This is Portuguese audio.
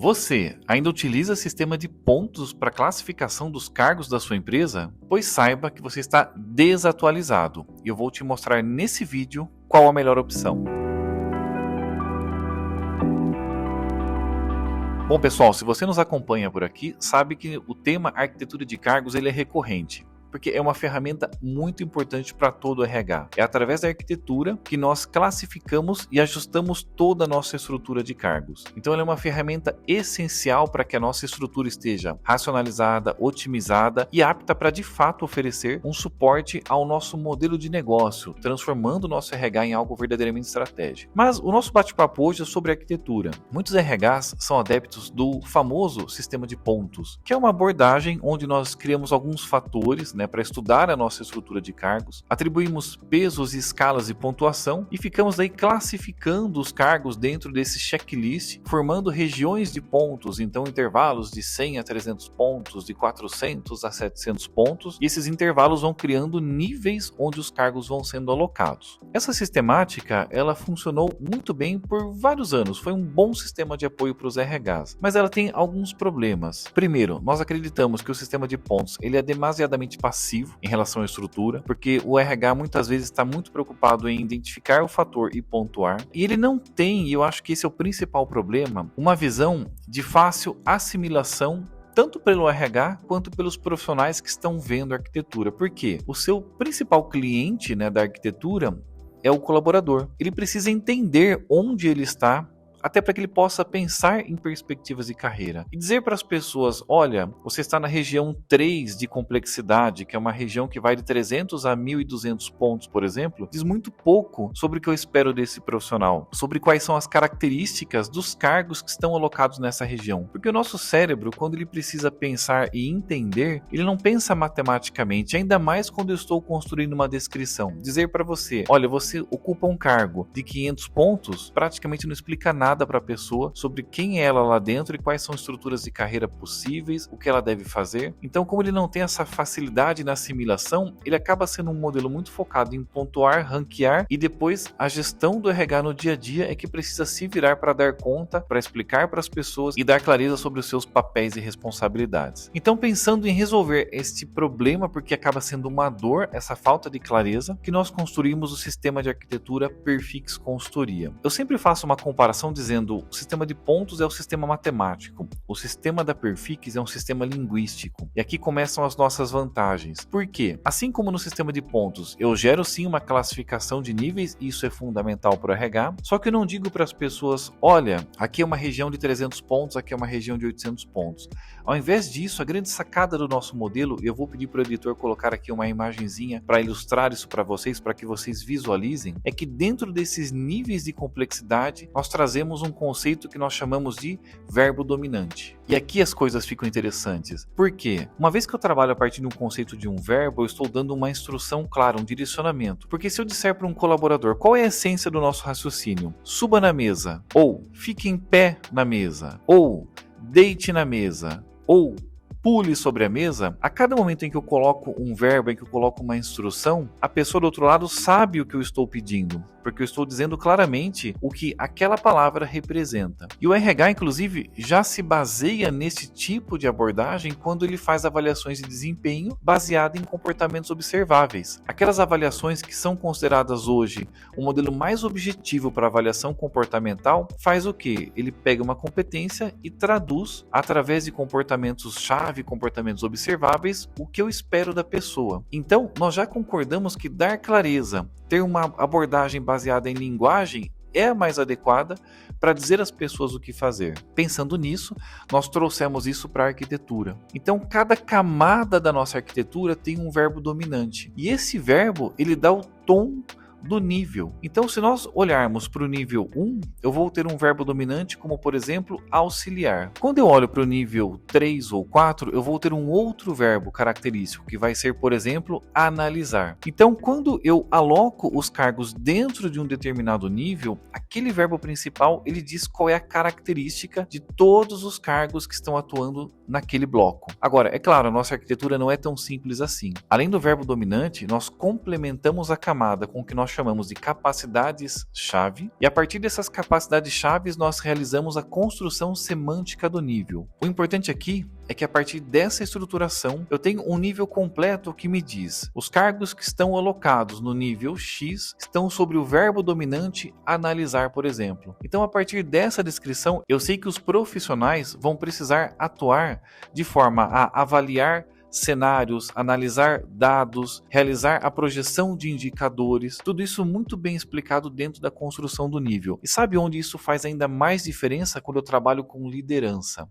Você ainda utiliza sistema de pontos para classificação dos cargos da sua empresa? Pois saiba que você está desatualizado e eu vou te mostrar nesse vídeo qual a melhor opção. Bom pessoal, se você nos acompanha por aqui, sabe que o tema arquitetura de cargos ele é recorrente. Porque é uma ferramenta muito importante para todo o RH. É através da arquitetura que nós classificamos e ajustamos toda a nossa estrutura de cargos. Então ela é uma ferramenta essencial para que a nossa estrutura esteja racionalizada, otimizada e apta para de fato oferecer um suporte ao nosso modelo de negócio, transformando o nosso RH em algo verdadeiramente estratégico. Mas o nosso bate-papo hoje é sobre arquitetura. Muitos RHs são adeptos do famoso sistema de pontos, que é uma abordagem onde nós criamos alguns fatores para estudar a nossa estrutura de cargos, atribuímos pesos, escalas e pontuação e ficamos daí classificando os cargos dentro desse checklist, formando regiões de pontos, então intervalos de 100 a 300 pontos, de 400 a 700 pontos, e esses intervalos vão criando níveis onde os cargos vão sendo alocados. Essa sistemática, ela funcionou muito bem por vários anos, foi um bom sistema de apoio para os RHs, mas ela tem alguns problemas. Primeiro, nós acreditamos que o sistema de pontos ele é demasiadamente passivo em relação à estrutura, porque o RH muitas vezes está muito preocupado em identificar o fator e pontuar, e ele não tem, e eu acho que esse é o principal problema, uma visão de fácil assimilação tanto pelo RH quanto pelos profissionais que estão vendo a arquitetura. Por quê? O seu principal cliente da arquitetura é o colaborador. Ele precisa entender onde ele está, até para que ele possa pensar em perspectivas de carreira. E dizer para as pessoas, olha, você está na região 3 de complexidade, que é uma região que vai de 300 a 1.200 pontos, por exemplo, diz muito pouco sobre o que eu espero desse profissional, sobre quais são as características dos cargos que estão alocados nessa região. Porque o nosso cérebro, quando ele precisa pensar e entender, ele não pensa matematicamente, ainda mais quando eu estou construindo uma descrição. Dizer para você, olha, você ocupa um cargo de 500 pontos, praticamente não explica nada para a pessoa sobre quem é ela lá dentro e quais são as estruturas de carreira possíveis, o que ela deve fazer. Então, como ele não tem essa facilidade na assimilação, ele acaba sendo um modelo muito focado em pontuar, ranquear e depois a gestão do RH no dia a dia é que precisa se virar para dar conta, para explicar para as pessoas e dar clareza sobre os seus papéis e responsabilidades. Então, pensando em resolver este problema, porque acaba sendo uma dor, essa falta de clareza, que nós construímos o sistema de arquitetura Perfix Consultoria. Eu sempre faço uma comparação dizendo o sistema de pontos é o sistema matemático, o sistema da Perfix é um sistema linguístico. E aqui começam as nossas vantagens. Por quê? Assim como no sistema de pontos, eu gero sim uma classificação de níveis, e isso é fundamental para o RH, só que eu não digo para as pessoas, olha, aqui é uma região de 300 pontos, aqui é uma região de 800 pontos. Ao invés disso, a grande sacada do nosso modelo, eu vou pedir para o editor colocar aqui uma imagenzinha para ilustrar isso para vocês, para que vocês visualizem, é que dentro desses níveis de complexidade, nós trazemos um conceito que nós chamamos de verbo dominante. E aqui as coisas ficam interessantes. Por quê? Uma vez que eu trabalho a partir de um conceito de um verbo, eu estou dando uma instrução clara, um direcionamento. Porque se eu disser para um colaborador qual é a essência do nosso raciocínio, suba na mesa, ou fique em pé na mesa, ou deite na mesa, ou pule sobre a mesa, a cada momento em que eu coloco um verbo, em que eu coloco uma instrução, a pessoa do outro lado sabe o que eu estou pedindo, porque eu estou dizendo claramente o que aquela palavra representa. E o RH, inclusive, já se baseia nesse tipo de abordagem quando ele faz avaliações de desempenho baseado em comportamentos observáveis. Aquelas avaliações que são consideradas hoje o modelo mais objetivo para avaliação comportamental, faz o quê? Ele pega uma competência e traduz, através de comportamentos-chave, comportamentos observáveis, o que eu espero da pessoa. Então, nós já concordamos que dar clareza, ter uma abordagem baseada em linguagem é a mais adequada para dizer às pessoas o que fazer. Pensando nisso, nós trouxemos isso para a arquitetura. Então, cada camada da nossa arquitetura tem um verbo dominante. E esse verbo, ele dá o tom do nível. Então, se nós olharmos para o nível 1, eu vou ter um verbo dominante como, por exemplo, auxiliar. Quando eu olho para o nível 3 ou 4, eu vou ter um outro verbo característico, que vai ser, por exemplo, analisar. Então, quando eu aloco os cargos dentro de um determinado nível, aquele verbo principal, ele diz qual é a característica de todos os cargos que estão atuando naquele bloco. Agora, é claro, a nossa arquitetura não é tão simples assim. Além do verbo dominante, nós complementamos a camada com o que nós chamamos de capacidades-chave, e a partir dessas capacidades-chave nós realizamos a construção semântica do nível. O importante aqui é que a partir dessa estruturação eu tenho um nível completo que me diz: os cargos que estão alocados no nível X estão sobre o verbo dominante analisar, por exemplo. Então, a partir dessa descrição, eu sei que os profissionais vão precisar atuar de forma a avaliar cenários, analisar dados, realizar a projeção de indicadores, tudo isso muito bem explicado dentro da construção do nível. E sabe onde isso faz ainda mais diferença? Quando eu trabalho com liderança.